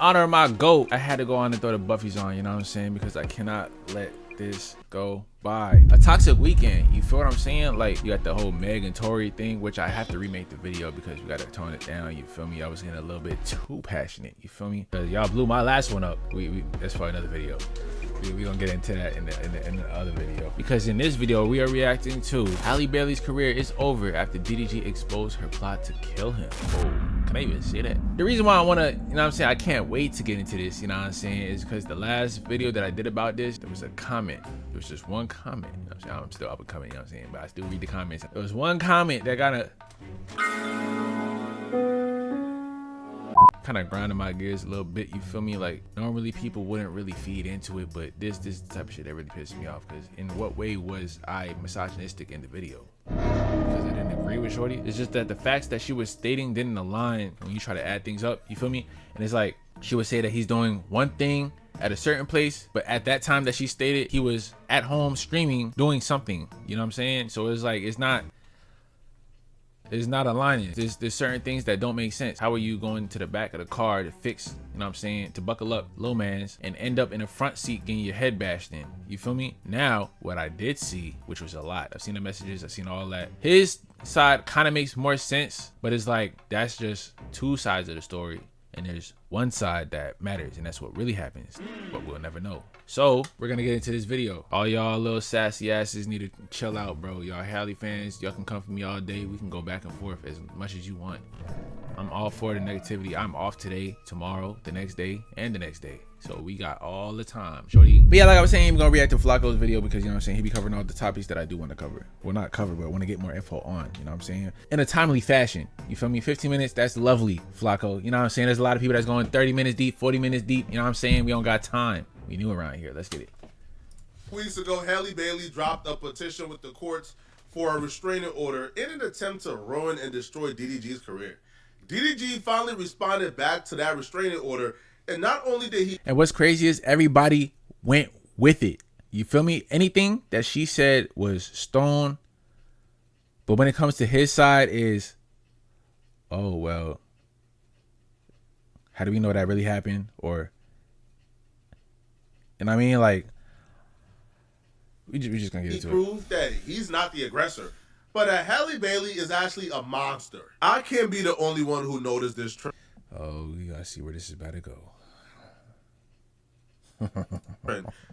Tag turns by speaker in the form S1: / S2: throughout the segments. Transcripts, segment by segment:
S1: honor of my GOAT, I had to go on and throw the Buffies on, you know what I'm saying? Because I cannot let this go by. A toxic weekend, you feel what I'm saying? Like, you got the whole Meg and Tori thing, which I have to remake the video because we got to tone it down, you feel me? I was getting a little bit too passionate, you feel me? Because y'all blew my last one up. That's for another video. We gonna get into that in the other video, because in this video we are reacting to Halle Bailey's career is over after DDG exposed her plot to kill him. Oh, can I even say that? The reason why I want to, you know what I'm saying, I can't wait to get into this, you know what I'm saying, is because the last video that I did about this, there was a comment. There was just one comment, you know what I'm saying? I'm still up and coming, you know what I'm saying, but I still read the comments. There was one comment that kind of grinding my gears a little bit, you feel me? Like, normally people wouldn't really feed into it, but this is the type of shit that really pisses me off. Because in what way was I misogynistic in the video? Because I didn't agree with shorty? It's just that the facts that she was stating didn't align when you try to add things up, you feel me? And it's like, she would say that he's doing one thing at a certain place, but at that time that she stated, he was at home streaming doing something, you know what I'm saying? So it's like, it's not aligning. There's certain things that don't make sense. How are you going to the back of the car to fix, you know what I'm saying, to buckle up low mans and end up in a front seat getting your head bashed in? You feel me? Now, what I did see, which was a lot, I've seen the messages, I've seen all that. His side kind of makes more sense, but it's like, that's just two sides of the story. And there's one side that matters, and that's what really happens, but we'll never know. So we're gonna get into this video. All y'all little sassy asses need to chill out, bro. Y'all Halle fans, y'all can come for me all day. We can go back and forth as much as you want. I'm all for the negativity. I'm off today, tomorrow, the next day, and the next day. So we got all the time, shorty. But yeah, like I was saying, we're gonna react to Flacco's video because, you know what I'm saying, he be covering all the topics that I do want to cover. Well, not cover, but I want to get more info on, you know what I'm saying? In a timely fashion, you feel me? 15 minutes, that's lovely, Flacco. You know what I'm saying? There's a lot of people that's going 30 minutes deep, 40 minutes deep. You know what I'm saying? We don't got time. We new around here. Let's get it.
S2: Weeks ago, Halle Bailey dropped a petition with the courts for a restraining order in an attempt to ruin and destroy DDG's career. DDG finally responded back to that restraining order, and not only did he...
S1: And what's crazy is everybody went with it. You feel me? Anything that she said was stone. But when it comes to his side is, oh, well, how do we know that really happened? Or, and I mean, like, we just gonna get into it.
S2: He proved that he's not the aggressor, but that Halle Bailey is actually a monster. I can't be the only one who noticed this trend.
S1: Oh, we gotta see where this is about to go.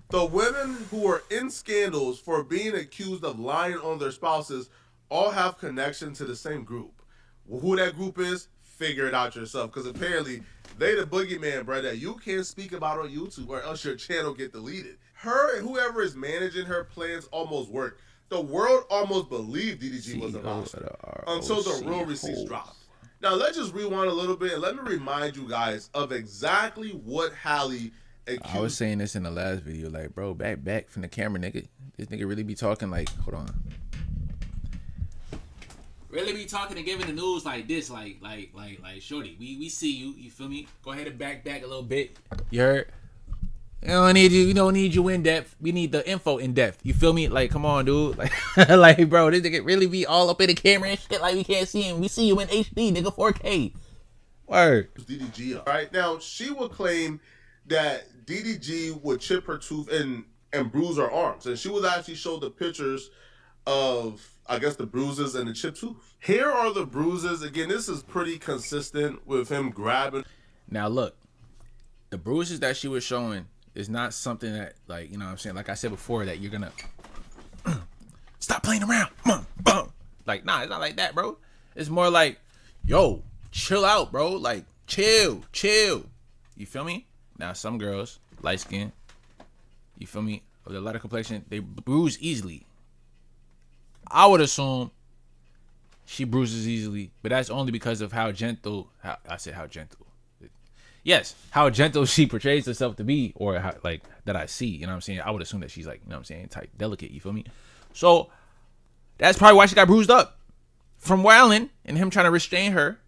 S2: The women who are in scandals for being accused of lying on their spouses all have connection to the same group. Well, who that group is, figure it out yourself, because apparently they the boogeyman, bro, that you can't speak about on YouTube or else your channel get deleted. Her and whoever is managing her plans almost worked. The world almost believed DDG was a monster until the real receipts dropped. Now let's just rewind a little bit and let me remind you guys of exactly what Halle accused.
S1: I was saying this in the last video, like, bro, back from the camera, nigga. This nigga really be talking like, hold on. Really be talking and giving the news like this, like shorty, we see you, you feel me? Go ahead and back a little bit. You heard? We don't need you in depth. We need the info in depth. You feel me? Like, come on, dude. Like, like, bro, this nigga really be all up in the camera and shit. Like, we can't see him. We see you in HD, nigga, 4K. Word.
S2: DDG. All right, now she would claim that DDG would chip her tooth and bruise her arms, and she would actually show the pictures of, I guess, the bruises and the chipped tooth. Here are the bruises. Again, this is pretty consistent with him grabbing.
S1: Now look, the bruises that she was showing is not something that, like, you know what I'm saying, like I said before, that you're gonna stop playing around, boom. Like, nah, it's not like that, bro. It's more like, yo, chill out, bro. Like, chill. You feel me? Now some girls, light skin, you feel me, with a lighter complexion, they bruise easily. I would assume she bruises easily, but that's only because of how gentle, how gentle she portrays herself to be, or how, like, that I see, you know what I'm saying? I would assume that she's, like, you know what I'm saying, tight, delicate, you feel me? So that's probably why she got bruised up from wilding and him trying to restrain her.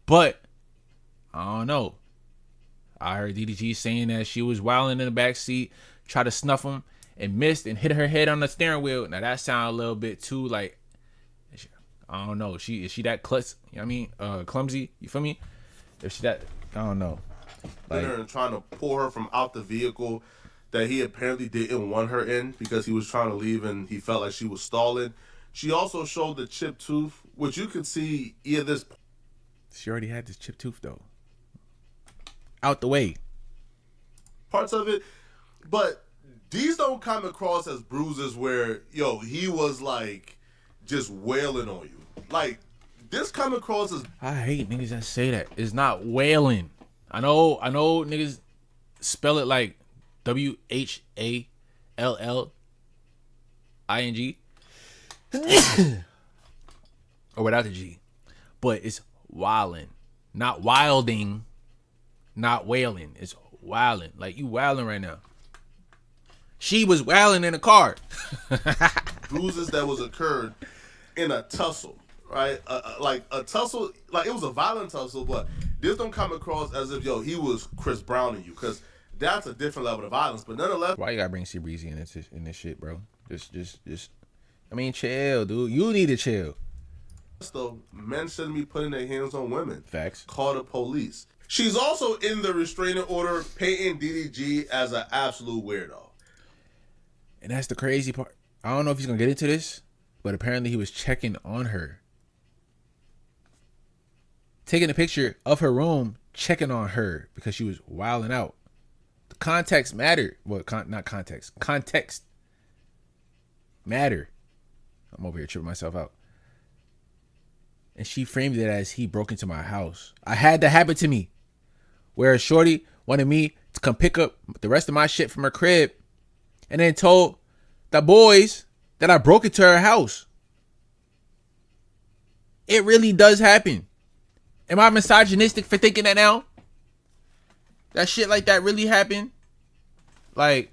S1: But I don't know. I heard DDG saying that she was wilding in the back seat, tried to snuff him and missed and hit her head on the steering wheel. Now that sounds a little bit too, like, I don't know. Is she that clutch? You know what I mean? Clumsy. You feel me? If she that, I don't know. Like,
S2: and trying to pull her from out the vehicle that he apparently didn't want her in because he was trying to leave and he felt like she was stalling. She also showed the chipped tooth, which you could see either this.
S1: She already had this chipped tooth though. Out the way.
S2: Parts of it, but these don't come across as bruises where he was like just wailing on you. Like this come across as.
S1: I hate niggas that say that. It's not wailing. I know niggas spell it like WHALLING. Or without the G. But it's wilding. Not wilding. Not wailing. It's wilding. Like you wilding right now. She was wilding in a car.
S2: Bruises that was occurred in a tussle, right? Like a tussle, like it was a violent tussle, but this don't come across as if he was Chris Brown in you, because that's a different level of violence. But nonetheless,
S1: why you gotta bring C Breezy in this shit, bro? Just. I mean, chill, dude. You need to chill.
S2: Though men shouldn't be putting their hands on women.
S1: Facts.
S2: Call the police. She's also in the restraining order, painting DDG as an absolute weirdo.
S1: And that's the crazy part. I don't know if he's gonna get into this, but apparently he was checking on her, taking a picture of her room, checking on her because she was wilding out. The context mattered. Well, not context. Context matter. I'm over here tripping myself out. And she framed it as he broke into my house. I had that happen to me, where a shorty wanted me to come pick up the rest of my shit from her crib, and then told the boys that I broke into her house. It really does happen. Am I misogynistic for thinking that now? That shit like that really happened? Like,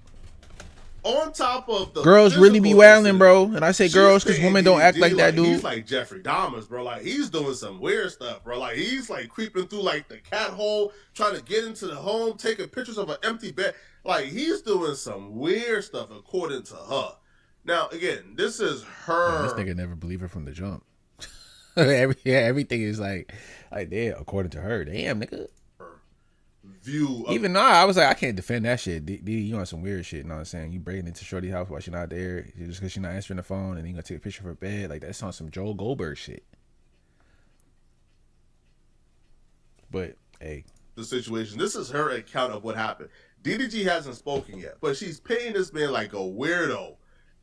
S2: on top of the
S1: girls really be wilding, bro. And I say girls because women don't act like that, dude.
S2: He's like Jeffrey Dahmer's, bro. Like he's doing some weird stuff, bro. Like he's like creeping through like the cat hole, trying to get into the home, taking pictures of an empty bed. Like he's doing some weird stuff according to her. Now again, this is her.
S1: Man, this nigga never believed her from the jump. Everything is like damn, according to her. Damn, nigga.
S2: View of,
S1: even though I was like, I can't defend that shit. You on some weird shit, you know what I'm saying? You breaking into Shorty's house while she's not there just because she's not answering the phone, and you gonna take a picture of her bed. Like that's on some Joel Goldberg shit. But hey,
S2: the situation. This is her account of what happened. DDG hasn't spoken yet, but she's painting this man like a weirdo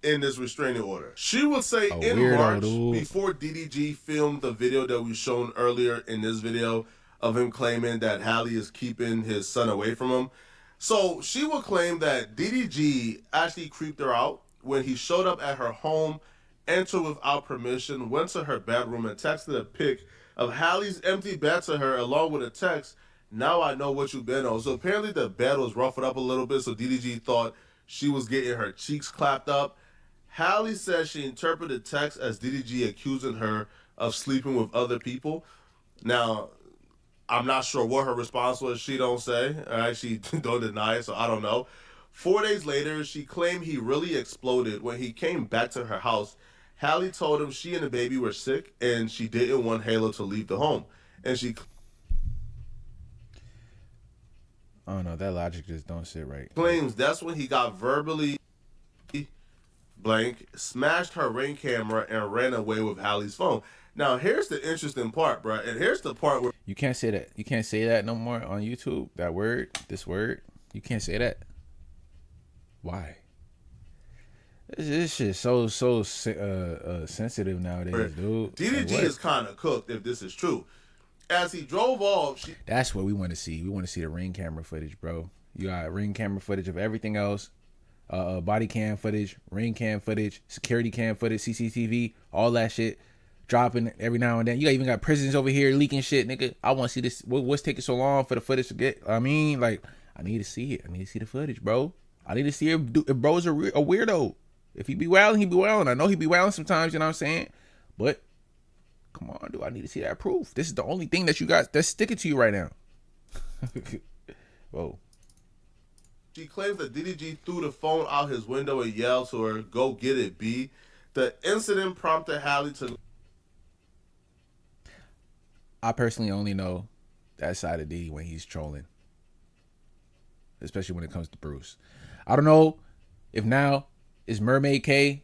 S2: in this restraining order. She would say in March, before DDG filmed the video that we shown earlier in this video of him claiming that Halle is keeping his son away from him. So she will claim that DDG actually creeped her out when he showed up at her home, entered without permission, went to her bedroom and texted a pic of Halle's empty bed to her along with a text, "Now I know what you've been on." So apparently the bed was ruffled up a little bit, so DDG thought she was getting her cheeks clapped up. Halle says she interpreted the text as DDG accusing her of sleeping with other people. Now, I'm not sure what her response was. She don't say. All right, she don't deny it, so I don't know. 4 days later, she claimed he really exploded when he came back to her house. Halle told him she and the baby were sick and she didn't want Halo to leave the home. And she
S1: oh no, that logic just don't sit right.
S2: Claims that's when he got verbally blank, smashed her Ring camera, and ran away with Halle's phone. Now, here's the interesting part, bro. And here's the part where
S1: you can't say that. You can't say that no more on YouTube. That word, this word, you can't say that. Why? This shit so sensitive nowadays, dude.
S2: DDG
S1: like,
S2: is kind of cooked if this is true. As he drove off,
S1: that's what we want to see. We want to see the Ring camera footage, bro. You got Ring camera footage of everything else. Body cam footage, Ring cam footage, security cam footage, CCTV, all that shit dropping every now and then. You even got prisons over here leaking shit, nigga. I want to see this. What's taking so long for the footage to get? I mean, like, I need to see it. I need to see the footage, bro. I need to see if bro's a weirdo. If he be wilding, he be wilding. I know he be wilding sometimes, you know what I'm saying? But come on, dude. I need to see that proof. This is the only thing that you got that's sticking to you right now. Whoa.
S2: She claims that DDG threw the phone out his window and yelled to her, "Go get it, B." The incident prompted Halle to...
S1: I personally only know that side of D when he's trolling. especially when it comes to Bruce. I don't know if now it's Mermaid K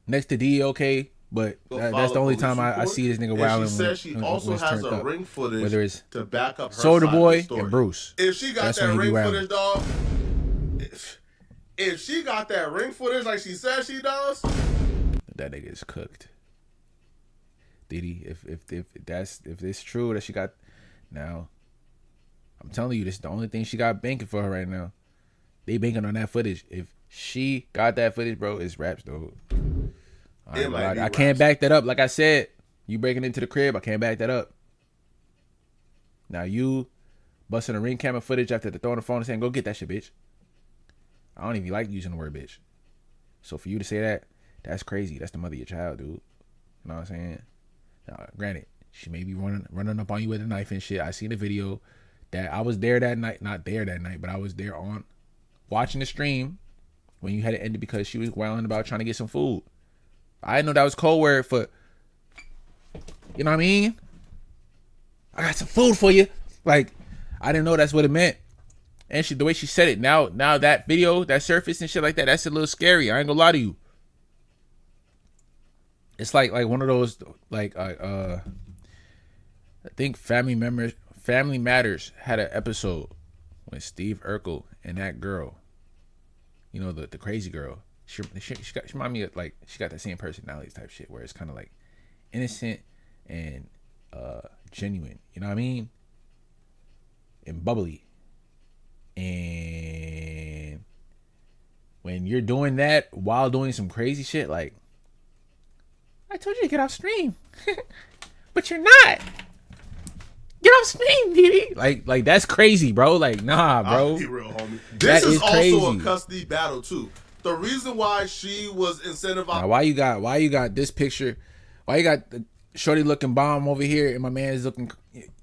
S1: next to DOK, but that's the only time I see this nigga wilding.
S2: She said she also has a ring footage
S1: whether it's
S2: to back up her
S1: Soulja
S2: side of
S1: Boy
S2: the story.
S1: and Bruce.
S2: If she got that ring footage, dog. If she got that ring footage like she said she does,
S1: that nigga is cooked. Diddy, if it's true that she got, now I'm telling you, this is the only thing she got banking for her right now. They banking on that footage. If she got that footage, bro, it's raps, though. I can't back that up. Like I said, you breaking into the crib, I can't back that up. Now you busting a ring camera footage after throwing the phone and saying, "Go get that shit, bitch." I don't even like using the word bitch. So for you to say that, that's crazy. That's the mother of your child, dude. You know what I'm saying? Now, granted, she may be running up on you with a knife and shit. I seen the video that I was there that night. Not there that night, but I was there on watching the stream when you had it ended because she was wailing about trying to get some food. I didn't know that was code word for, you know what I mean? I got some food for you. Like, I didn't know that's what it meant. And the way she said it, now that video, that surface and shit like that, that's a little scary. I ain't gonna lie to you. It's like one of those, like, I think Family Matters had an episode with Steve Urkel and that girl, you know, the crazy girl. She remind me of, like, she got that same personality type shit where it's kind of like innocent and genuine, you know what I mean? And bubbly. And when you're doing that while doing some crazy shit, like, I told you to get off stream, but you're not. Get off stream, Diddy. Like that's crazy, bro. Like, nah, bro.
S2: I'll be real, homie. This is also a custody battle too. The reason why she was incentivized.
S1: Now, why you got this picture? Why you got the shorty looking bomb over here and my man is looking?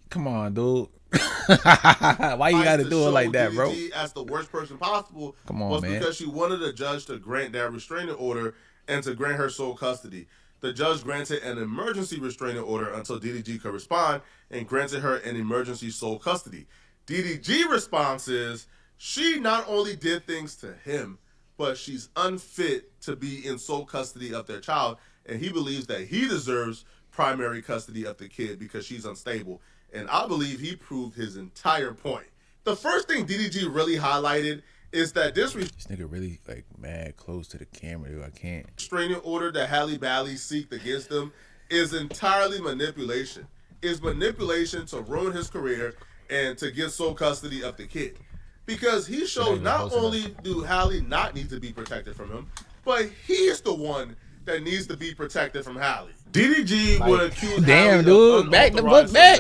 S1: Come on, dude. Why you got to do it like that, bro?
S2: As the worst person possible.
S1: Come on,
S2: was
S1: man.
S2: Because she wanted a judge to grant that restraining order and to grant her sole custody. The judge granted an emergency restraining order until DDG could respond and granted her an emergency sole custody. DDG response is she not only did things to him, but she's unfit to be in sole custody of their child, and he believes that he deserves primary custody of the kid because she's unstable. And I believe he proved his entire point. The first thing DDG really highlighted is that this
S1: nigga really like mad close to the camera, dude. I can't.
S2: Restraining order that Halle Bailey seeked against him is entirely manipulation. It's manipulation to ruin his career and to get sole custody of the kid. Because he showed not only do Halle not need to be protected from him, but he is the one that needs to be protected from Halle. DDG would accuse
S1: damn,
S2: Halle
S1: dude,
S2: of
S1: back the book back.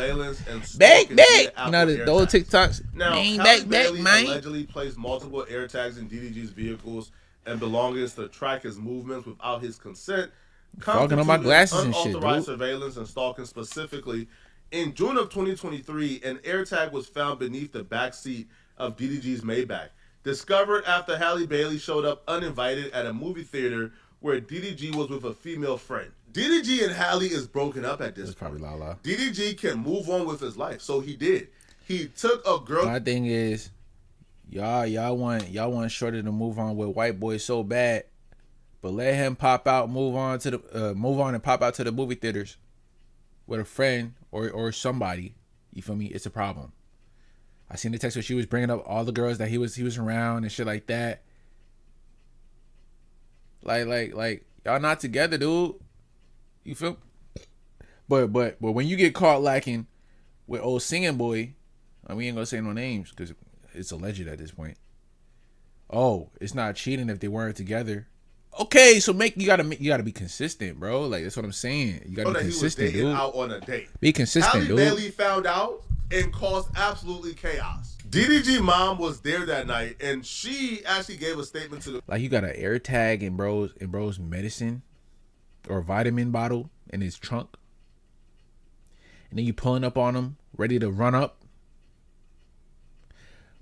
S1: Back. You know the old TikToks.
S2: Now,
S1: Halle Bailey
S2: man. Allegedly placed multiple AirTags in DDG's vehicles and belongings to track his movements without his consent.
S1: Fogging on my glasses and shit,
S2: unauthorized
S1: dude.
S2: Surveillance and stalking specifically. In June of 2023, an AirTag was found beneath the back seat of DDG's Maybach, discovered after Halle Bailey showed up uninvited at a movie theater where DDG was with a female friend. DDG and Halle is broken up at this point.
S1: Probably Lala.
S2: DDG can move on with his life, so he did. He took a girl.
S1: My thing is, y'all want Shorty to move on with white boy so bad, but let him pop out, move on and pop out to the movie theaters with a friend or somebody. You feel me? It's a problem. I seen the text where she was bringing up all the girls that he was around and shit like that. Like y'all not together, dude. You feel? But when you get caught lacking with old singing boy, we ain't gonna say no names because it's alleged at this point. Oh, it's not cheating if they weren't together. Okay, so you gotta be consistent, bro. Like that's what I'm saying. You gotta be consistent,
S2: he was
S1: dude.
S2: out on a date.
S1: Be consistent,
S2: Halle
S1: dude.
S2: Bailey found out and caused absolutely chaos. DDG mom was there that night, and she actually gave a statement to the.
S1: Like you got an air tag in bro's medicine or vitamin bottle in his trunk, and then you pulling up on him, ready to run up.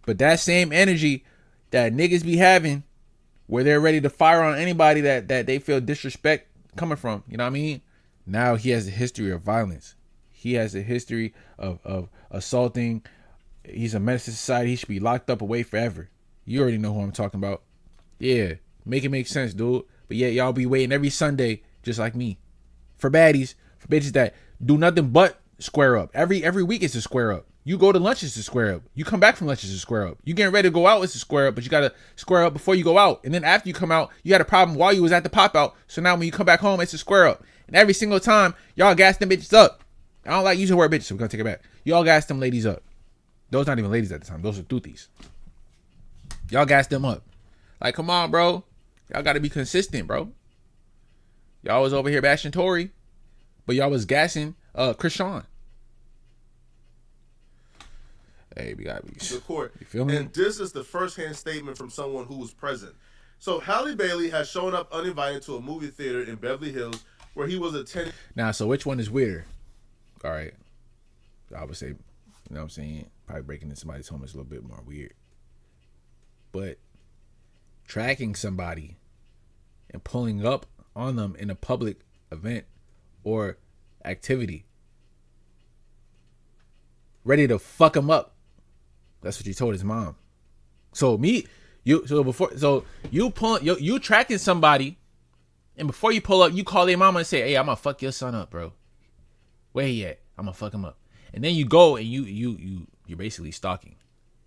S1: But that same energy that niggas be having, where they're ready to fire on anybody that they feel disrespect coming from, you know what I mean? Now he has a history of violence. He has a history of assaulting He's a menace to society. He should be locked up away forever. You already know who I'm talking about. Yeah, make it make sense, dude. But yeah, y'all be waiting every Sunday, just like me, for baddies, for bitches that do nothing but square up. Every week it's a square up. You go to lunch, it's a square up. You come back from lunch, it's a square up. You getting ready to go out, it's a square up, but you gotta square up before you go out. And then after you come out, you had a problem while you was at the pop out. So now when you come back home, it's a square up. And every single time, y'all gas them bitches up. I don't like using the word bitches, so we're gonna take it back. Y'all gas them ladies up. Those not even ladies at the time. Those are tuthies. Y'all gas them up. Like, come on, bro. Y'all gotta be consistent, bro. Y'all was over here bashing Tory, but y'all was gassing Krishan. Hey, we gotta be
S2: the court.
S1: You feel me?
S2: And this is the first-hand statement from someone who was present. So Halle Bailey has shown up uninvited to a movie theater in Beverly Hills where he was attending.
S1: Now, so which one is weirder? All right. I would say, you know what I'm saying? Probably breaking into somebody's home is a little bit more weird. But tracking somebody and pulling up on them in a public event or activity, ready to fuck him up. That's what you told his mom. So you tracking somebody, and before you pull up, you call their mama and say, "Hey, I'm gonna fuck your son up, bro. Where he at? I'm gonna fuck him up." And then you go and you're basically stalking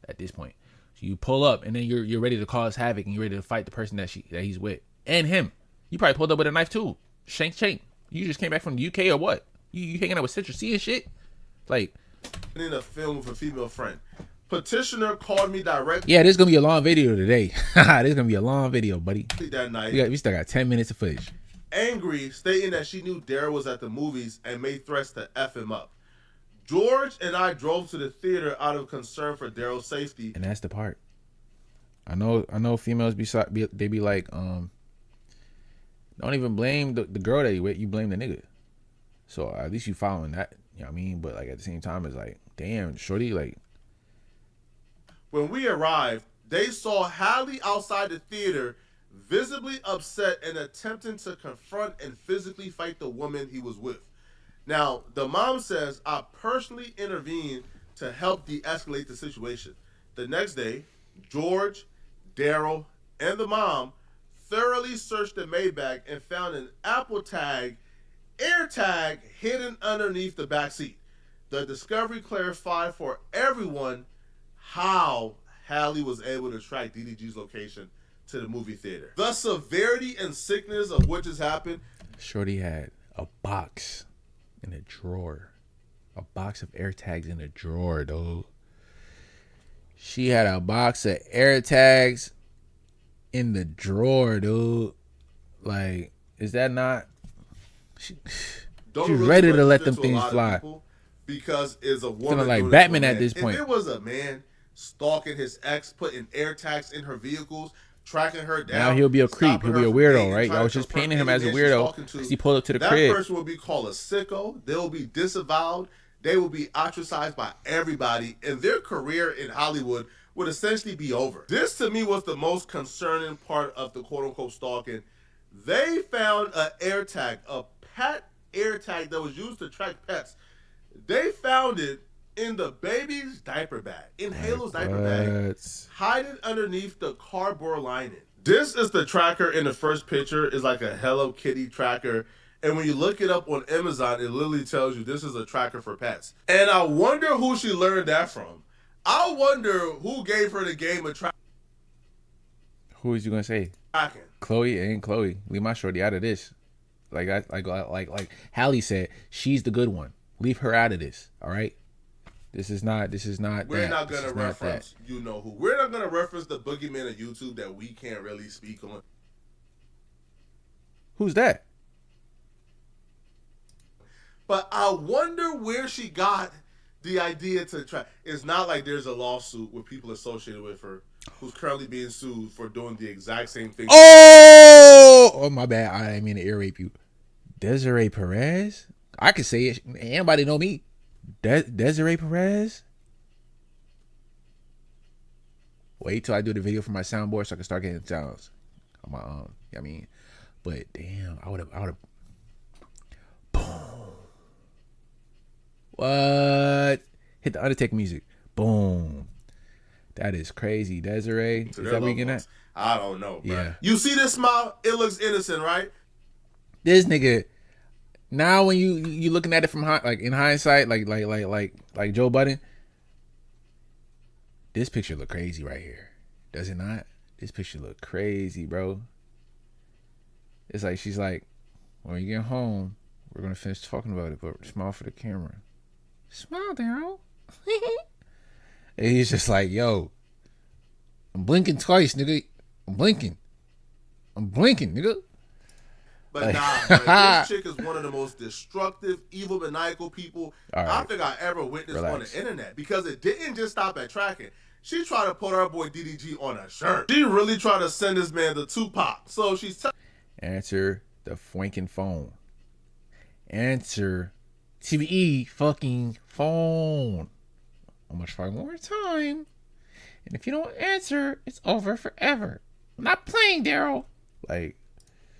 S1: at this point. So you pull up and then you're ready to cause havoc and you're ready to fight the person that he's with and him. You probably pulled up with a knife too. Shank. You just came back from the UK or what? You hanging out with Citrus C and shit? Like,
S2: in a film with a female friend. Petitioner called me directly.
S1: Yeah, this is gonna be a long video today. This is gonna be a long video, buddy.
S2: That night,
S1: we still got 10 minutes of footage.
S2: Angry, stating that she knew Daryl was at the movies and made threats to F him up. George and I drove to the theater out of concern for Daryl's safety.
S1: And that's the part. I know females they be like, don't even blame the girl that you with, you blame the nigga. So at least you following that, you know what I mean? But like at the same time, it's like, damn, shorty, like.
S2: When we arrived, they saw Halle outside the theater, visibly upset and attempting to confront and physically fight the woman he was with. Now, the mom says, I personally intervened to help de-escalate the situation. The next day, George, Daryl, and the mom thoroughly searched the Maybach and found an Apple air tag hidden underneath the back seat. The discovery clarified for everyone how Halle was able to track DDG's location to the movie theater. The severity and sickness of which has happened.
S1: Shorty had a box in a drawer. A box of air tags in a drawer, dude. She had a box of air tags in the drawer, dude. Like, is that not... She's ready to let them things fly.
S2: Because it's a woman
S1: feeling like Batman at this point.
S2: If it was a man stalking his ex, putting air tags in her vehicles, tracking her down.
S1: Now he'll be a creep. He'll be a weirdo, right? Y'all was just painting him as a weirdo because he pulled up to the crib.
S2: That person will be called a sicko. They will be disavowed. They will be ostracized by everybody. And their career in Hollywood would essentially be over. This, to me, was the most concerning part of the quote-unquote stalking. They found an air tag, a pet air tag that was used to track pets. They found it in the baby's diaper bag, in Halo's diaper bag, hiding underneath the cardboard lining. This is the tracker in the first picture. It's like a Hello Kitty tracker. And when you look it up on Amazon, it literally tells you this is a tracker for pets. And I wonder who she learned that from. I wonder who gave her the game of tracking.
S1: Who is you gonna say? Chloe ain't Chloe. Leave my shorty out of this. Like Halle said, she's the good one. Leave her out of this. All right. This is not.
S2: We're not gonna reference. You know who? We're not gonna reference the boogeyman of YouTube that we can't really speak on.
S1: Who's that?
S2: But I wonder where she got the idea to try. It's not like there's a lawsuit with people associated with her who's currently being sued for doing the exact same thing.
S1: Oh, my bad. I didn't mean to ear rape you. Desiree Perez? I can say it. Anybody know me? Desiree Perez? Wait till I do the video for my soundboard so I can start getting sounds on my you know what I mean? But damn, I would have boom. What? Hit the Undertaker music. Boom. That is crazy. Desiree, is that where you getting at?
S2: I don't know, bro.
S1: Yeah.
S2: You see this smile? It looks innocent, right?
S1: This nigga. Now when you looking at it from like in hindsight, like Joe Budden, this picture look crazy right here. Does it not? This picture look crazy, bro. It's like she's like, when you get home, we're gonna finish talking about it, but smile for the camera. Smile, Daryl. And he's just like, yo, I'm blinking twice, nigga. I'm blinking, nigga.
S2: But nah, this chick is one of the most destructive, evil, maniacal people I think I ever witnessed on the internet. Because it didn't just stop at tracking. She tried to put our boy DDG on a shirt. She really tried to send this man to Tupac. So she's
S1: answer the fucking phone. Answer TVE fucking phone. I'm gonna try one more time. And if you don't answer, it's over forever. I'm not playing, Daryl. Like,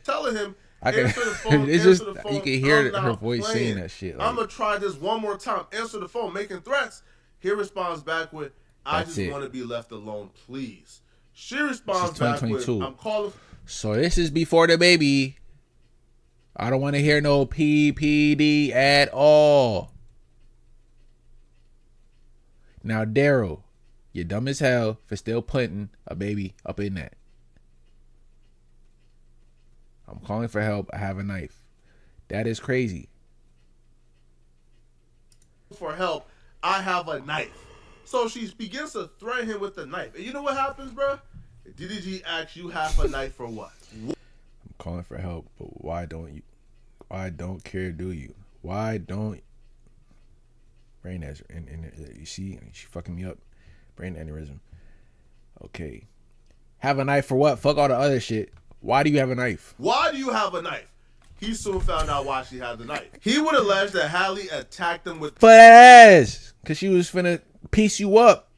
S2: telling him, answer the phone,
S1: it's
S2: answer
S1: just,
S2: the phone.
S1: you can hear her
S2: playing.
S1: voice saying that shit. Like,
S2: I'm gonna try this one more time. Answer the phone, making threats. He responds back with, I just want to be left alone, please. She responds back with, I'm calling.
S1: So this is before the baby. I don't want to hear no PPD at all. Now, Daryl, you're dumb as hell for still putting a baby up in that. I'm calling for help. I have a knife. That is crazy.
S2: For help, I have a knife. So she begins to threaten him with the knife. And you know what happens, bro? DDG asks, you have a knife for what?
S1: I'm calling for help, but why don't you? Why don't care, do you? Why don't? Brain aneurysm. And you see, she fucking me up. Brain aneurysm. Okay. Have a knife for what? Fuck all the other shit. Why do you have a knife?
S2: Why do you have a knife? He soon found out why she had the knife. He would allege that Halle attacked him with
S1: ass, cause she was finna piece you up.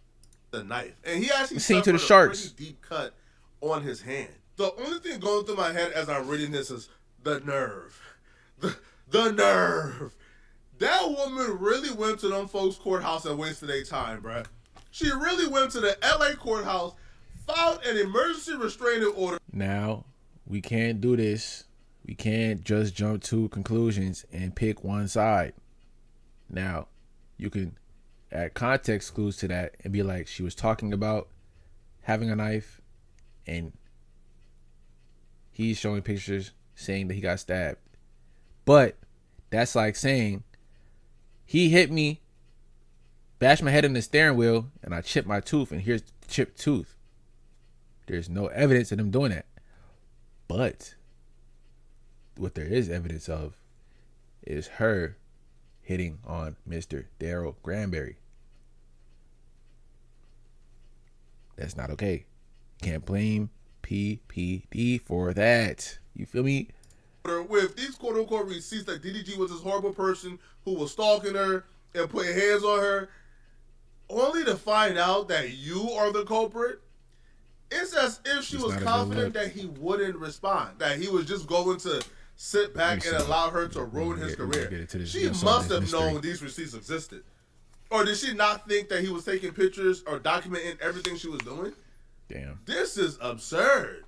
S2: The knife, and he actually
S1: seen to the
S2: a
S1: sharks.
S2: Pretty deep cut on his hand. The only thing going through my head as I'm reading this is the nerve, the nerve. That woman really went to them folks' courthouse and wasted their time, bruh. She really went to the LA courthouse, filed an emergency restraining order.
S1: Now, we can't do this. We can't just jump to conclusions and pick one side. Now, you can add context clues to that and be like, she was talking about having a knife and he's showing pictures saying that he got stabbed. But that's like saying he hit me, bashed my head in the steering wheel, and I chipped my tooth, and here's the chipped tooth. There's no evidence of them doing that. But what there is evidence of is her hitting on Mr. Daryl Granberry. That's not okay. Can't blame PPD for that. You feel me?
S2: With these quote-unquote receipts that DDG was this horrible person who was stalking her and putting hands on her, only to find out that you are the culprit. It's as if she was confident that he wouldn't respond, that he was just going to sit back and allow her to ruin his career. She must have known these receipts existed. Or did she not think that he was taking pictures or documenting everything she was doing?
S1: Damn.
S2: This is absurd.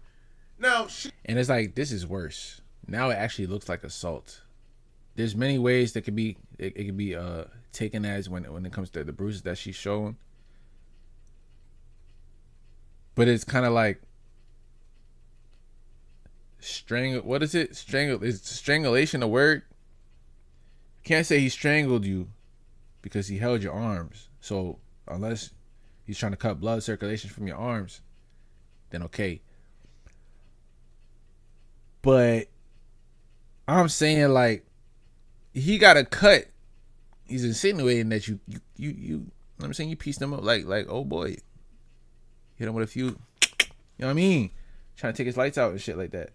S2: Now,
S1: and it's like, this is worse. Now it actually looks like assault. There's many ways that could be it could be taken as when it comes to the bruises that she's showing. But it's kind of like what is it? Is strangulation a word? Can't say he strangled you because he held your arms. So unless he's trying to cut blood circulation from your arms, then okay. But I'm saying, like, he got a cut. He's insinuating that you I'm saying you pieced him up like, oh boy. Hit him with a few, you know what I mean? Trying to take his lights out and shit like that.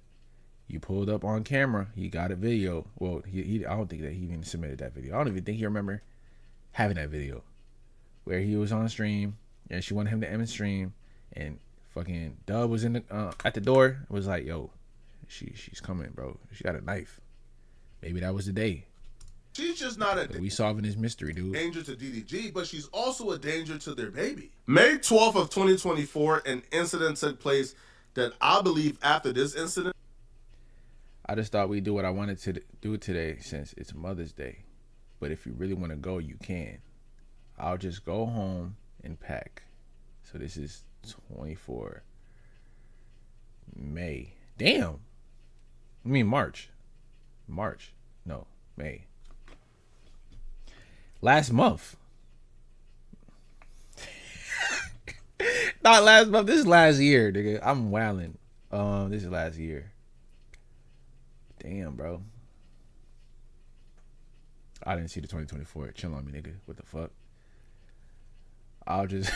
S1: You pulled up on camera. He got a video. Well, he I don't think that he even submitted that video. I don't even think he remember having that video where he was on stream and she wanted him to end the stream and fucking Dub was in the at the door. Was like, yo, she's coming, bro. She got a knife. Maybe that was the day.
S2: She's just not a
S1: We solving this mystery, dude.
S2: danger to DDG, but she's also a danger to their baby. May 12th of 2024, an incident took place that I believe after this incident.
S1: I just thought we'd do what I wanted to do today since it's Mother's Day. But if you really want to go, you can. I'll just go home and pack. So this is 24 May. Damn. I mean March. No, May. Last month. Not last month. This is last year, nigga. I'm wilding. This is last year. Damn, bro. I didn't see the 2024. Chill on me, nigga. What the fuck? I'll just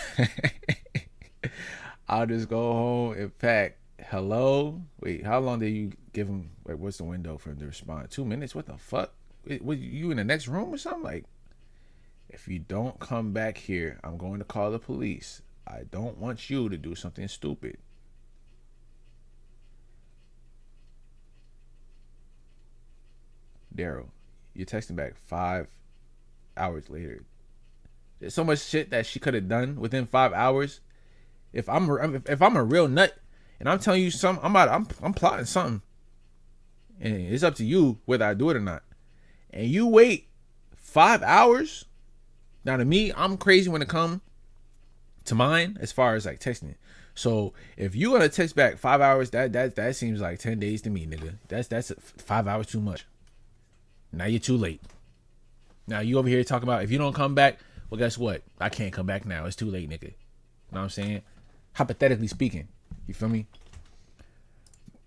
S1: go home and pack. Hello? Wait, how long did you give him? Like, what's the window for him to respond? 2 minutes? What the fuck? What, you in the next room or something? Like, if you don't come back here, I'm going to call the police. I don't want you to do something stupid. Daryl, you're texting back 5 hours later. There's so much shit that she could have done within 5 hours. If I'm a real nut and I'm telling you something, I'm plotting something, and it's up to you whether I do it or not. And you wait 5 hours. Now to me, I'm crazy when it comes to mine as far as like texting. So if you gonna text back 5 hours, that seems like 10 days to me, nigga. That's 5 hours too much. Now you're too late. Now you over here talking about if you don't come back, well guess what? I can't come back now. It's too late, nigga. You know what I'm saying? Hypothetically speaking. You feel me?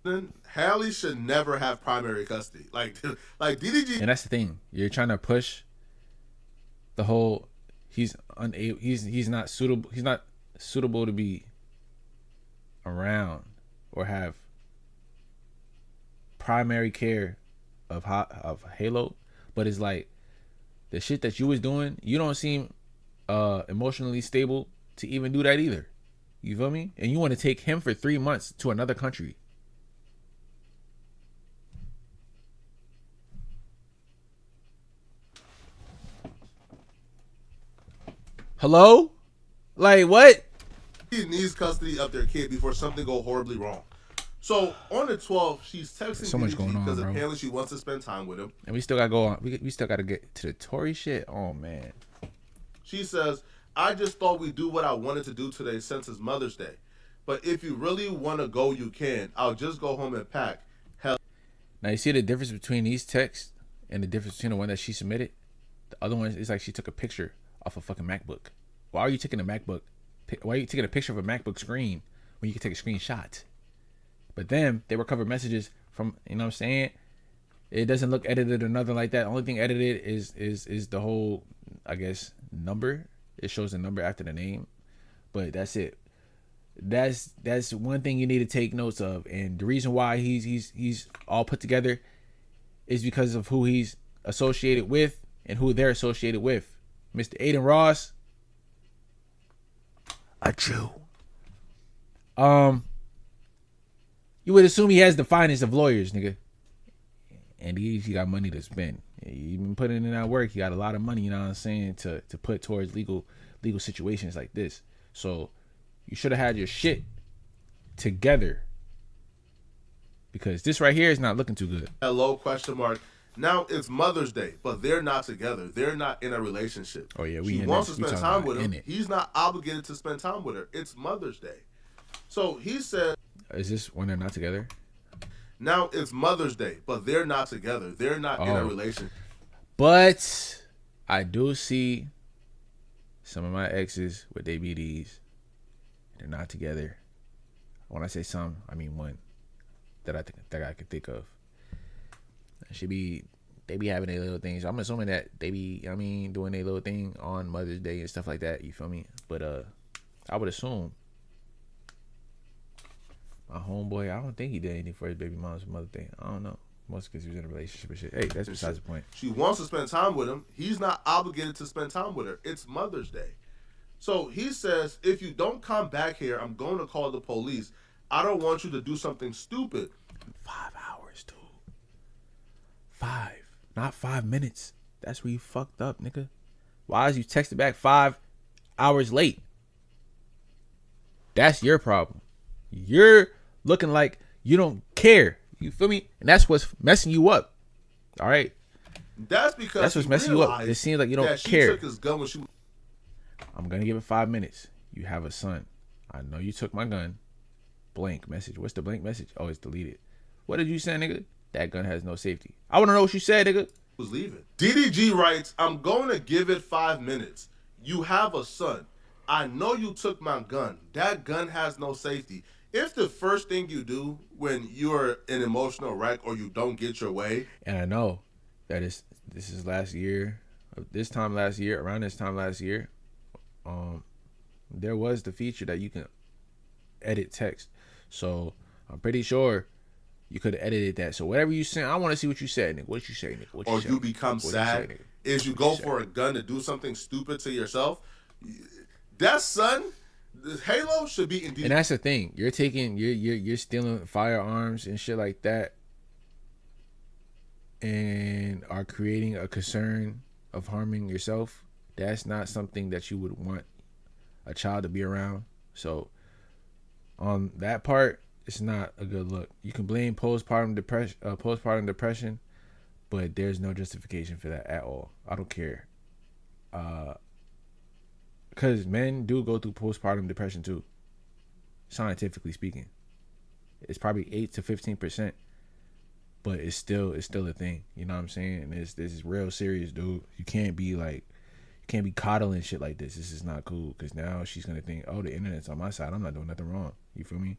S2: Then Halle should never have primary custody. Like DDG.
S1: And that's the thing. You're trying to push the whole he's not suitable to be around or have primary care of Halo, but it's like the shit that you was doing, you don't seem emotionally stable to even do that either. You feel me? And you want to take him for 3 months to another country. Hello? Like what?
S2: He needs custody of their kid before something go horribly wrong. So on the 12th, she's texting
S1: so much going on,
S2: because
S1: bro.
S2: apparently she wants to spend time with him.
S1: And we still gotta go on. We still gotta get to the Tory shit. Oh man.
S2: She says, "I just thought we'd do what I wanted to do today since it's Mother's Day. But if you really want to go, you can. I'll just go home and pack." Hell.
S1: Now you see the difference between these texts and the difference between the one that she submitted. The other one is like she took a picture off a fucking MacBook. Why are you taking a MacBook? Why are you taking a picture of a MacBook screen when you can take a screenshot? But then they recover messages from, you know what I'm saying? It doesn't look edited or nothing like that. The only thing edited is the whole, I guess, number. It shows the number after the name. But that's it. That's one thing you need to take notes of. And the reason why he's all put together is because of who he's associated with and who they're associated with. Mr. Aiden Ross, a Jew. You would assume he has the finest of lawyers, nigga. And he got money to spend. He been putting in that work. He got a lot of money, you know what I'm saying, to put towards legal situations like this. So you should have had your shit together. Because this right here is not looking too good.
S2: Hello, question mark. Now it's Mother's Day, but they're not together. They're not in a relationship.
S1: Oh yeah,
S2: she wants to spend time with him. He's not obligated to spend time with her. It's Mother's Day. So he said,
S1: is this when they're not together?
S2: Now it's Mother's Day, but they're not together. They're not in a relationship.
S1: But I do see some of my exes with their BDs. They're not together. When I say some, I mean one that I could think of. They be having their little things. I'm assuming that they be, doing their little thing on Mother's Day and stuff like that. You feel me? But I would assume my homeboy, I don't think he did anything for his baby mom's Mother's Day. I don't know. Mostly because he was in a relationship and shit. Hey, that's besides the point.
S2: She wants to spend time with him. He's not obligated to spend time with her. It's Mother's Day. So he says, if you don't come back here, I'm going to call the police. I don't want you to do something stupid.
S1: 5 hours, dude. 5. Not 5 minutes. That's where you fucked up, nigga. Why is you texting back 5 hours late? That's your problem. You're looking like you don't care. You feel me? And that's what's messing you up. All right.
S2: That's because
S1: that's what's messing you up. It seems like you don't care. Took his gun when she... I'm gonna give it 5 minutes. You have a son. I know you took my gun. Blank message. What's the blank message? Oh, it's deleted. What did you say, nigga? That gun has no safety. I want to know what you said, nigga.
S2: Was leaving. DDG writes, I'm going to give it 5 minutes. You have a son. I know you took my gun. That gun has no safety. If the first thing you do when you're an emotional wreck or you don't get your way.
S1: And I know that this is last year. Around this time last year, there was the feature that you can edit text. So I'm pretty sure you could have edited that. So whatever you said, I want to see what you said, nigga. What did you say, nigga?
S2: Or you become sad is you go for a gun to do something stupid to yourself. That son, Halo should be in DDG.
S1: And that's the thing. You're stealing firearms and shit like that, and are creating a concern of harming yourself. That's not something that you would want a child to be around. So on that part, it's not a good look. You can blame postpartum depression, but there's no justification for that at all. I don't care. Because men do go through postpartum depression too. Scientifically speaking, it's probably 8 to 15%, but it's still a thing. You know what I'm saying? And this is real serious, dude. You can't be coddling shit like this. This is not cool. Because now she's gonna think, oh, the internet's on my side. I'm not doing nothing wrong. You feel me?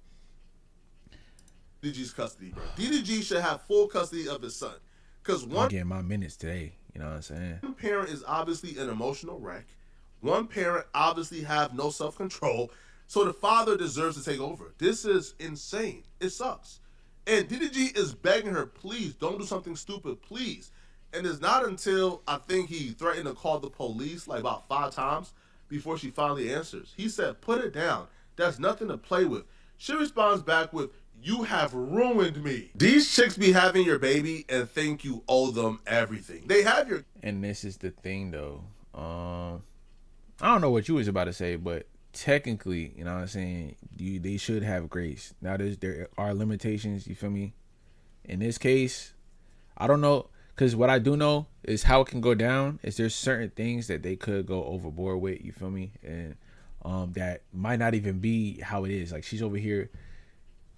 S2: DDG's custody, bro. DDG should have full custody of his son. Because
S1: I'm getting my minutes today. You know what I'm saying?
S2: One parent is obviously an emotional wreck. One parent obviously have no self-control. So the father deserves to take over. This is insane. It sucks. And DDG is begging her, please, don't do something stupid, please. And it's not until I think he threatened to call the police like about 5 times before she finally answers. He said, put it down. That's nothing to play with. She responds back with, you have ruined me. These chicks be having your baby and think you owe them everything. They have your...
S1: And this is the thing, though. I don't know what you was about to say, but technically, you know what I'm saying, they should have grace. Now, there are limitations, you feel me? In this case, I don't know, because what I do know is how it can go down is there's certain things that they could go overboard with, you feel me? And that might not even be how it is. Like, she's over here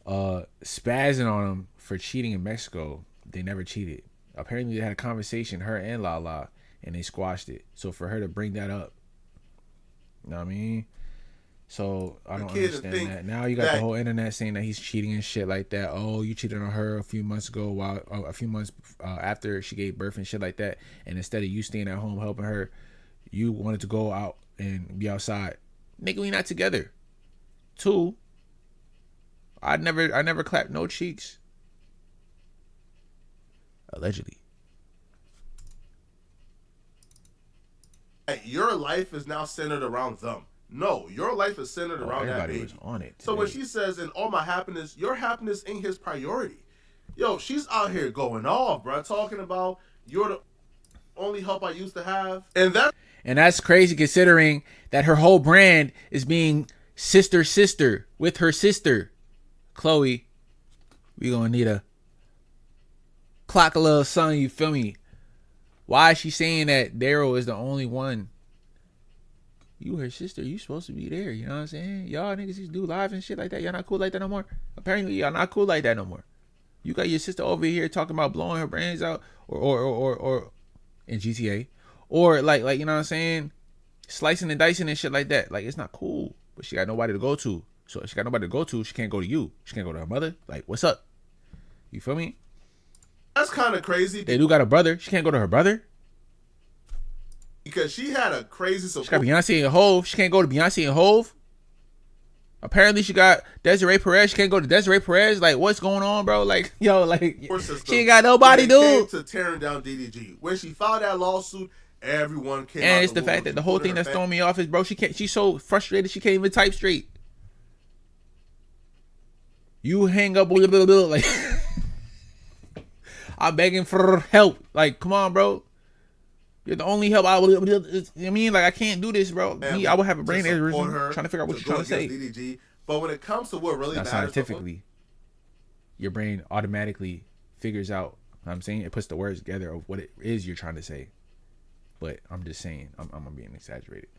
S1: spazzing on him for cheating in Mexico. They never cheated. Apparently, they had a conversation, her and Lala, and they squashed it. So for her to bring that up, you know what I mean? So I don't understand that. Now you got the whole internet saying that he's cheating and shit like that. Oh, you cheated on her a few months after she gave birth and shit like that. And instead of you staying at home helping her, you wanted to go out and be outside. Nigga, we not together. 2, I never clapped no cheeks. Allegedly.
S2: Your life is now centered around them. No, your life is centered around that baby.
S1: Was on it today.
S2: So when she says, in all my happiness, your happiness ain't his priority. Yo, she's out here going off, bro, talking about you're the only help I used to have. And that's
S1: crazy considering that her whole brand is being sister with her sister. Chloe, we gonna need a clock a little son, you feel me? Why is she saying that Daryl is the only one? You her sister, you supposed to be there, you know what I'm saying? Y'all niggas used to do live and shit like that. Y'all not cool like that no more? Apparently y'all not cool like that no more. You got your sister over here talking about blowing her brains out or in GTA. Or like you know what I'm saying? Slicing and dicing and shit like that. Like, it's not cool. But she got nobody to go to. So if she got nobody to go to, she can't go to you. She can't go to her mother. Like, what's up? You feel me?
S2: That's kind of crazy.
S1: They do got a brother. She can't go to her brother.
S2: Because she had a crazy support.
S1: She got Beyonce and Hove. She can't go to Beyonce and Hove. Apparently she got Desiree Perez. She can't go to Desiree Perez. Like, what's going on, bro? Like, yo, like, she ain't got nobody, dude.
S2: To tearing down DDG. When she filed that lawsuit, everyone came out.
S1: And it's the fact that the whole thing that's throwing me off is, bro, she's so frustrated she can't even type straight. You hang up, like, I'm begging for help. Like, come on, bro. You're the only help I would. I mean, like I can't do this, bro.
S2: And
S1: I would have a brain
S2: to support
S1: aneurysm
S2: her,
S1: trying to figure out what
S2: to
S1: you're trying
S2: go
S1: to say.
S2: against DDG. But when it comes to what really
S1: Now,
S2: matters,
S1: scientifically, your brain automatically figures out. I'm saying it puts the words together of what it is you're trying to say. But I'm just saying, I'm being exaggerated,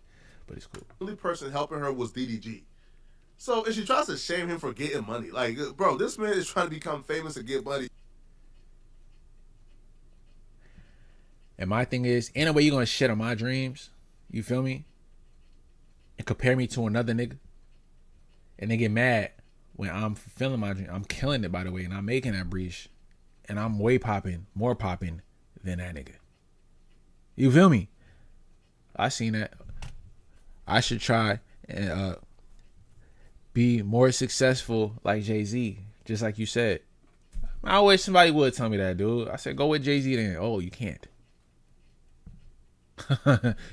S1: but it's cool.
S2: the only person helping her was DDG. So if she tries to shame him for getting money, like, bro, this man is trying to become famous and get money.
S1: And my thing is, ain't no way you gonna shit on my dreams. You feel me? And compare me to another nigga. And they get mad when I'm fulfilling my dream. I'm killing it, by the way, and I'm making that breach. And I'm way popping, more popping than that nigga. You feel me? I seen that. I should try and be more successful like Jay-Z, just like you said. I wish somebody would tell me that, dude. I said, go with Jay-Z then. Oh, you can't.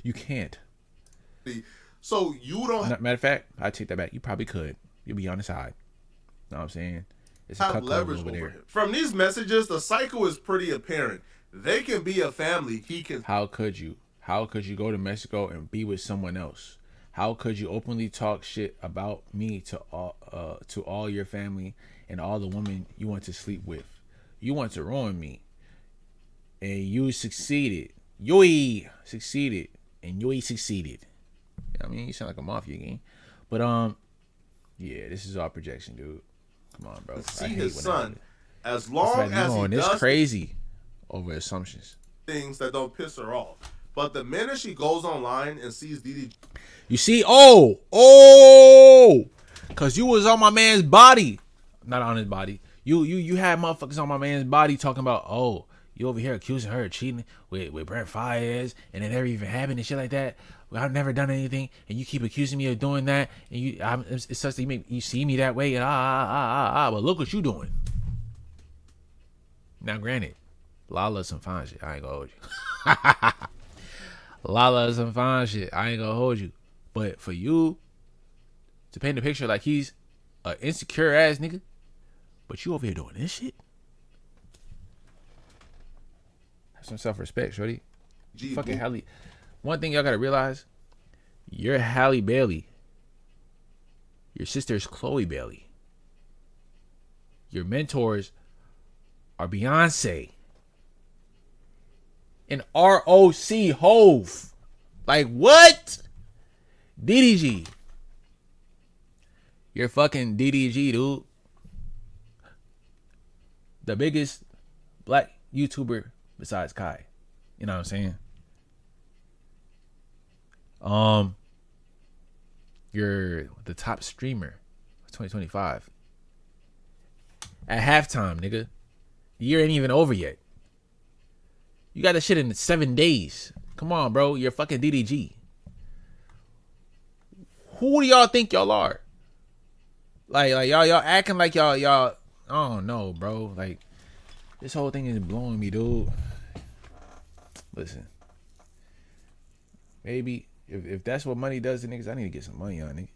S1: You can't.
S2: So you don't
S1: Matter of fact, I take that back. You probably could. You'll be on the side. Know what I'm saying? It's
S2: have leverage over him. From these messages, the cycle is pretty apparent. They can be a family. He can.
S1: How could you? How could you go to Mexico and be with someone else? How could you openly talk shit about me to all your family and all the women you want to sleep with? You want to ruin me, and you succeeded. Yoi succeeded, and Yoi succeeded. I mean, you sound like a mafia game, but yeah, this is all projection, dude. Come on, bro.
S2: See his son, as long as he
S1: it's
S2: does
S1: crazy over assumptions.
S2: Things that don't piss her off. But the minute she goes online and sees DDG,
S1: you see, cause you was on my man's body, not on his body. You had motherfuckers on my man's body talking about, you over here accusing her of cheating with Brent Fayez, and it never even happened and shit like that. Well, I've never done anything, and you keep accusing me of doing that, and it's such that you see me that way, and but look what you doing. Now, granted, Lala's some fine shit. I ain't gonna hold you. Lala's some fine shit. I ain't gonna hold you. But for you to paint the picture like he's an insecure ass nigga, but you over here doing this shit. Have some self-respect, shorty. Fucking Halle. One thing y'all gotta realize, you're Halle Bailey. Your sister's Chloe Bailey. Your mentors are Beyonce and ROC Hove. Like what? DDG. You're fucking DDG, dude. The biggest black YouTuber besides Kai. You know what I'm saying? You're the top streamer of 2025. At halftime, nigga. The year ain't even over yet. You got that shit in 7 days. Come on, bro. You're fucking DDG. Who do y'all think y'all are? Like y'all acting like y'all. I don't know, bro. Like this whole thing is blowing me, dude. Listen, maybe if that's what money does to niggas, I need to get some money on nigga.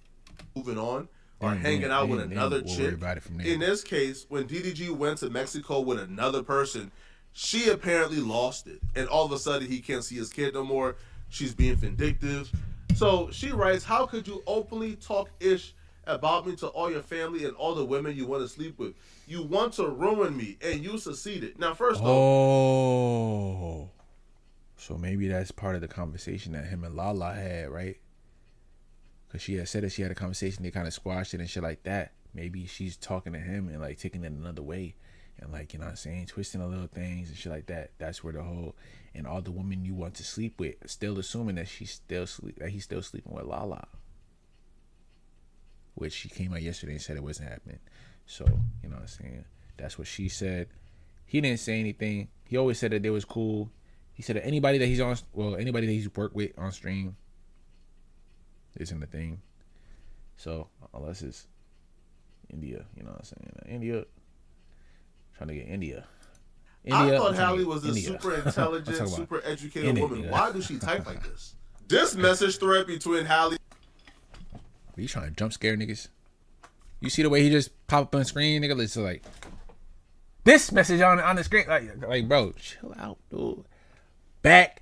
S2: Moving on or hanging out with another chick. In this case, when DDG went to Mexico with another person, she apparently lost it, and all of a sudden he can't see his kid no more. She's being vindictive. So she writes, "How could you openly talk ish about me to all your family and all the women you want to sleep with? You want to ruin me, and you succeeded." Now, first off,
S1: so maybe that's part of the conversation that him and Lala had, right? Because she had said that she had a conversation, they kind of squashed it and shit like that. Maybe she's talking to him and like taking it another way, and like, you know what I'm saying, twisting the little things and shit like that. That's where the whole, and all the women you want to sleep with, still assuming that he's still sleeping with Lala, which she came out yesterday and said it wasn't happening. So, you know what I'm saying, that's what she said. He didn't say anything. He always said that they was cool. He said that anybody that he's worked with on stream isn't a thing. So unless it's India, you know what I'm saying, India, trying to get India.
S2: I thought Halle was a super intelligent, super educated woman. Why does she type like this? This message thread between Halle.
S1: Are you trying to jump scare niggas? You see the way he just pop up on the screen, nigga? It's like this message on the screen, like bro, chill out, dude. Back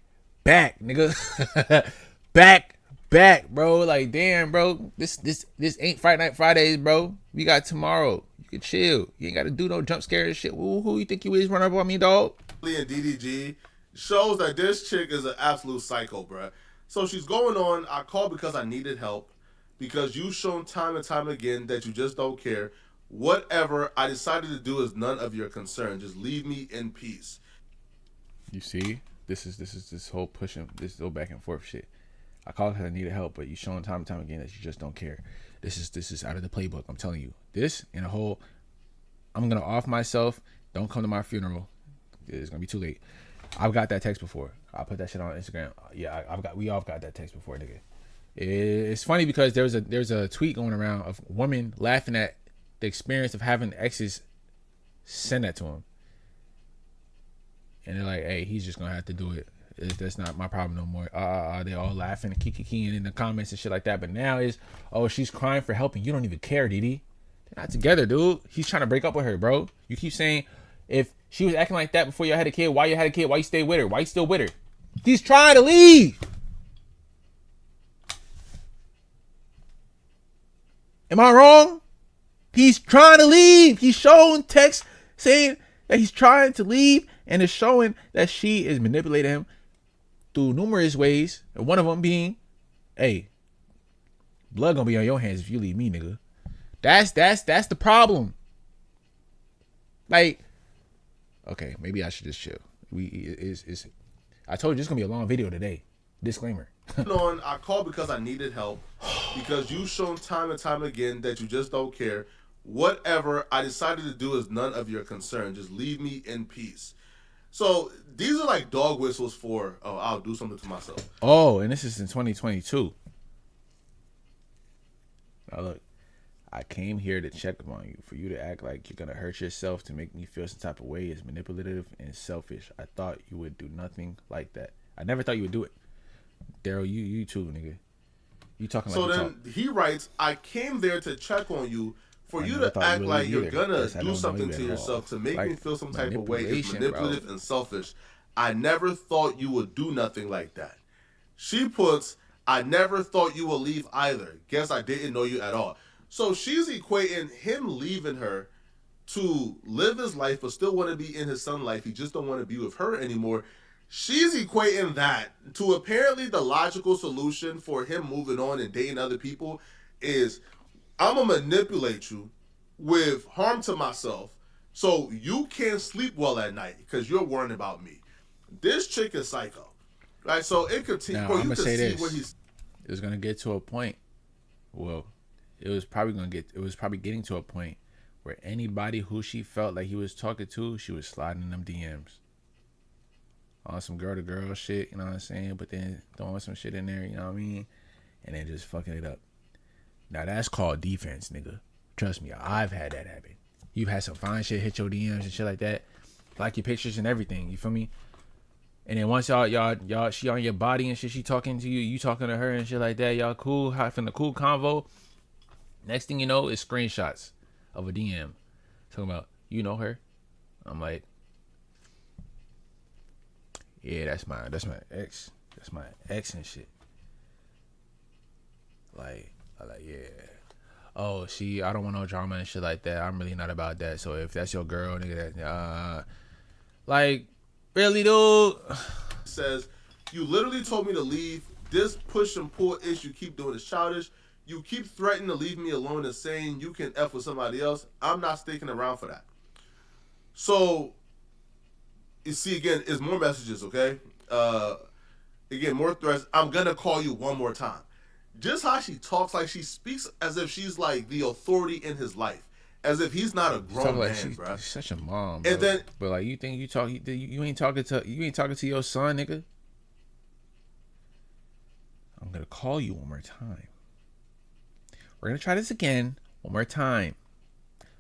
S1: back, nigga. back, bro. Like, damn, bro. This ain't Friday Night Fridays, bro. We got tomorrow. You can chill. You ain't got to do no jump scare and shit. Who you think you is running up on me, dog?
S2: And DDG shows that this chick is an absolute psycho, bro. So she's going on, I called because I needed help, because you've shown time and time again that you just don't care. Whatever I decided to do is none of your concern. Just leave me in peace.
S1: You see, this whole pushing, this whole back and forth shit. I called because I needed help, but you showing time and time again that you just don't care. This is out of the playbook. I'm telling you. This and a whole, I'm gonna off myself. Don't come to my funeral. It's gonna be too late. I've got that text before. I put that shit on Instagram. Yeah, we all got that text before, nigga. It's funny because there's a tweet going around of women laughing at the experience of having exes send that to him. And they're like, hey, he's just gonna have to do it. That's not my problem no more. They all laughing and kicking in the comments and shit like that. But now is, oh, she's crying for help and you don't even care, Didi. They're not together, dude. He's trying to break up with her, bro. You keep saying if she was acting like that before you had a kid, why you had a kid? Why you stay with her? Why you still with her? He's trying to leave. Am I wrong? He's trying to leave. He's showing text saying that he's trying to leave, and it's showing that she is manipulating him through numerous ways. And one of them being, hey, blood gonna be on your hands if you leave me, nigga. That's the problem. Like, okay, maybe I should just chill. I told you it's gonna be a long video today. Disclaimer.
S2: I called because I needed help, because you've shown time and time again that you just don't care. Whatever I decided to do is none of your concern. Just leave me in peace. So these are like dog whistles for, oh, I'll do something to myself.
S1: Oh, and this is in 2022. Now look, I came here to check on you. For you to act like you're gonna hurt yourself to make me feel some type of way is manipulative and selfish. I thought you would do nothing like that. I never thought you would do it. Daryl, you too, nigga. You talking like
S2: so
S1: you
S2: then
S1: talk.
S2: He writes, I came there to check on you. For you to act like you're gonna do something to yourself to make me feel some type of way is manipulative and selfish. I never thought you would do nothing like that. She puts, I never thought you would leave either. Guess I didn't know you at all. So she's equating him leaving her to live his life but still want to be in his son's life. He just don't want to be with her anymore. She's equating that to apparently the logical solution for him moving on and dating other people is, I'm going to manipulate you with harm to myself so you can't sleep well at night because you're worrying about me. This chick is psycho. Right? So it continues.
S1: Now, I'm going to say this. It's going to get to a point. Well, it was probably getting to a point where anybody who she felt like he was talking to, she was sliding in them DMs. On some girl to girl shit, you know what I'm saying? But then throwing some shit in there, you know what I mean? And then just fucking it up. Now that's called defense, nigga. Trust me, I've had that happen. You've had some fine shit hit your DMs and shit like that, like your pictures and everything. You feel me? And then once y'all, she on your body and shit, she talking to you, you talking to her and shit like that. Y'all cool, having a cool convo. Next thing you know is screenshots of a DM talking about, you know her. I'm like, yeah, that's my ex. That's my ex and shit. Like, I like, yeah. Oh, I don't want no drama and shit like that. I'm really not about that. So if that's your girl, nigga, like, really, dude?
S2: Says, you literally told me to leave. This push and pull issue keep doing is childish. You keep threatening to leave me alone and saying you can F with somebody else. I'm not sticking around for that. So, you see, again, it's more messages, okay? Again, more threats. I'm going to call you one more time. Just how she talks, like she speaks as if she's like the authority in his life, as if he's not a grown man, bro.
S1: She's such a mom, bro.
S2: And then,
S1: but like, you think you ain't talking to your son, nigga. I'm gonna call you one more time. We're gonna try this again one more time.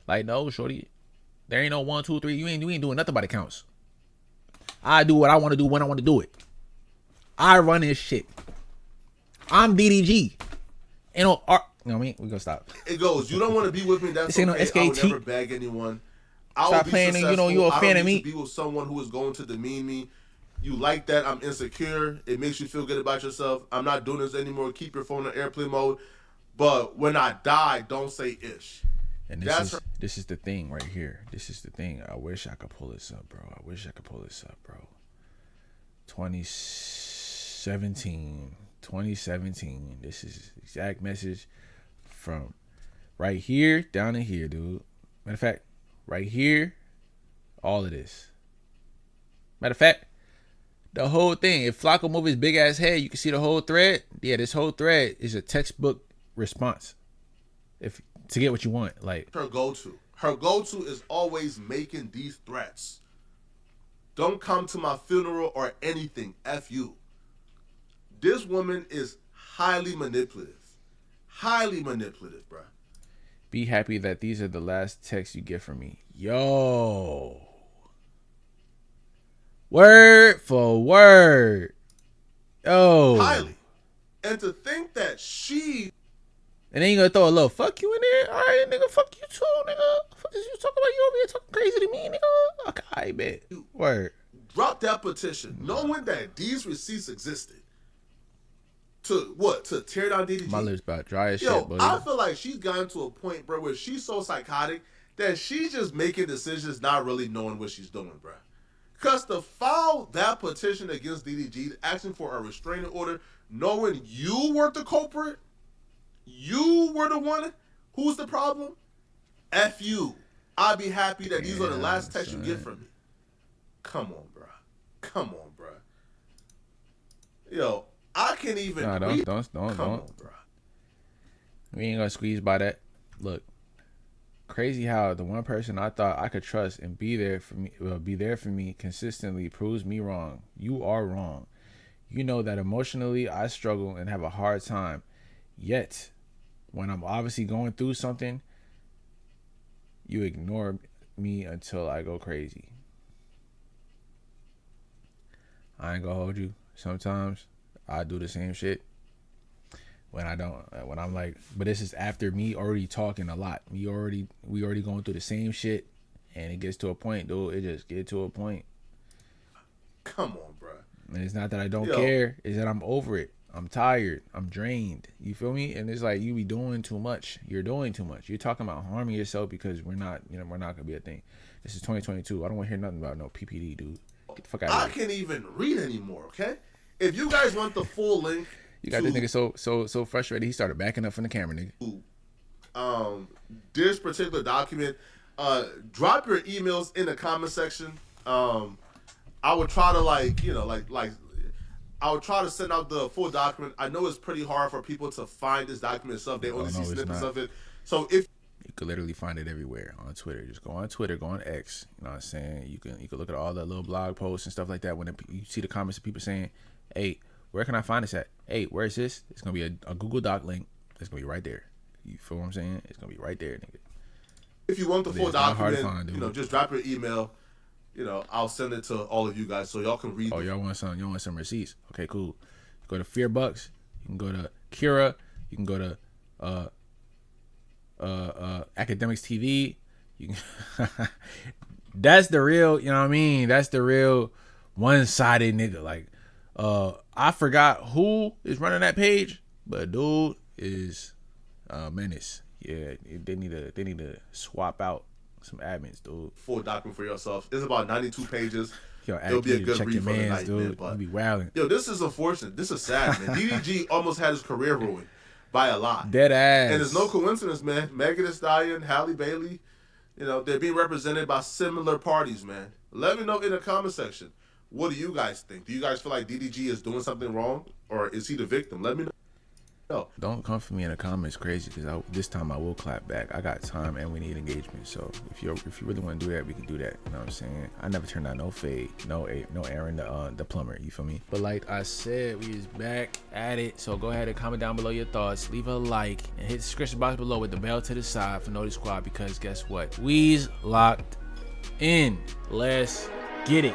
S1: Like, no, shorty, there ain't no 1, 2, 3. You ain't doing nothing but it counts. I do what I want to do when I want to do it. I run this shit. I'm DDG. You know what I mean? We're gonna stop.
S2: It goes, you don't want to be with me, that's
S1: okay.
S2: No SKT. I would never bag anyone. I will be playing,
S1: you know, you're a fan of me.
S2: I don't need to be with someone who is going to demean me. You like that I'm insecure. It makes you feel good about yourself. I'm not doing this anymore. Keep your phone in airplane mode. But when I die, don't say ish.
S1: And this is the thing right here. This is the thing. I wish I could pull this up, bro. 2017. This is exact message from right here down to here, dude. Matter of fact, right here, all of this. Matter of fact, the whole thing. If Flacco move his big ass head, you can see the whole thread. Yeah, this whole thread is a textbook response. If to get what you want, like
S2: her go-to. Her go-to is always making these threats. Don't come to my funeral or anything. F you. This woman is highly manipulative. Highly manipulative, bruh.
S1: Be happy that these are the last texts you get from me. Yo. Word for word. Yo.
S2: Highly. And to think that she...
S1: And then you gonna throw a little fuck you in there? All right, nigga, fuck you too, nigga. Fuck is you talking about? You over here talking crazy to me, nigga? Okay, I bet. Word.
S2: Drop that petition, knowing that these receipts existed. To what? To tear down DDG?
S1: My lips about dry as
S2: Yo,
S1: shit, boy.
S2: I feel like she's gotten to a point, bro, where she's so psychotic that she's just making decisions not really knowing what she's doing, bro. Because to file that petition against DDG, asking for a restraining order, knowing you were the culprit, you were the one who's the problem, F you. I'd be happy that these are the last texts you get from me. Come on, bro. Come on, bro. Yo, I can't even read.
S1: Don't.
S2: Come on, bro.
S1: We ain't gonna squeeze by that. Look, crazy how the one person I thought I could trust and be there for me consistently proves me wrong. You are wrong. You know that emotionally I struggle and have a hard time. Yet, when I'm obviously going through something, you ignore me until I go crazy. I ain't gonna hold you. Sometimes I do the same shit when I don't. When I'm like, but this is after me already talking a lot. We already going through the same shit, and it gets to a point, dude. It just get to a point.
S2: Come on, bro.
S1: And it's not that I don't care. It's that I'm over it. I'm tired. I'm drained. You feel me? And it's like you be doing too much. You're doing too much. You're talking about harming yourself because we're not gonna be a thing. This is 2022. I don't want to hear nothing about no PPD, dude. Get the fuck out of here.
S2: I can't even read anymore. Okay. If you guys want the full link,
S1: you got this nigga so frustrated he started backing up from the camera, nigga.
S2: This particular document, drop your emails in the comment section. I would try to I would try to send out the full document. I know it's pretty hard for people to find this document itself. They only see snippets of it. So if
S1: you could literally find it everywhere on Twitter. Just go on Twitter, go on X. You know what I'm saying? You can look at all the little blog posts and stuff like that. When you see the comments of people saying, "Hey, where can I find this at? Hey, where is this?" It's gonna be a Google Doc link. It's gonna be right there. You feel what I'm saying? It's gonna be right there, nigga.
S2: If you want the full document, just drop your email. I'll send it to all of you guys so y'all can read.
S1: Oh, y'all want some receipts? Okay, cool. Go to Fearbucks. You can go to Kira. You can go to Academics TV. You can that's the real, you know what I mean? That's the real one-sided nigga. Like, I forgot who is running that page, but dude is a menace. Yeah, they need to swap out some admins, dude.
S2: Full document for yourself. It's about 92 pages.
S1: Yo, it'll be a good read for the night, dude. Man, but, you be wilding.
S2: Yo, this is unfortunate. This is sad, man. DDG almost had his career ruined by a lot.
S1: Dead ass.
S2: And it's no coincidence, man. Megan Thee Stallion, Halle Bailey, they're being represented by similar parties, man. Let me know in the comment section. What do you guys think? Do you guys feel like DDG is doing something wrong, or is he the victim? Let me know.
S1: Don't come for me in the comments crazy, because this time I will clap back. I got time and we need engagement. So if you really want to do that, we can do that. You know what I'm saying? I never turned down no fade, no Aaron the plumber. You feel me? But like I said, we is back at it. So go ahead and comment down below your thoughts. Leave a like and hit the description box below with the bell to the side for Naughty Squad, because guess what? We's locked in. Let's get it.